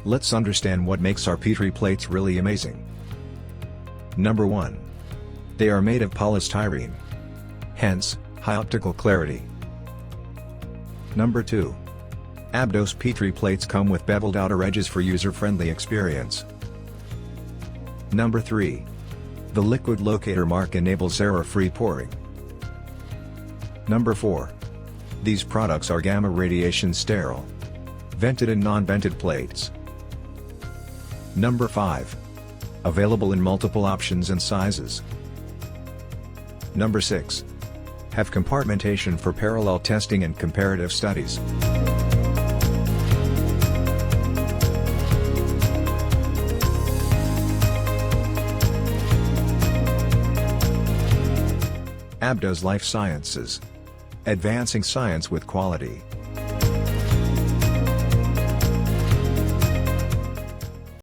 Let's understand what makes our Petri plates really amazing. Number 1. They are made of polystyrene. Hence, high optical clarity. Number 2. Abdos Petri plates come with beveled outer edges for user-friendly experience. Number 3. The liquid locator mark enables error-free pouring. Number 4. These products are gamma radiation sterile. Vented and non-vented plates. Number 5. Available in multiple options and sizes. Number 6. Have compartmentation for parallel testing and comparative studies. Abdos Life Sciences. Advancing science with quality.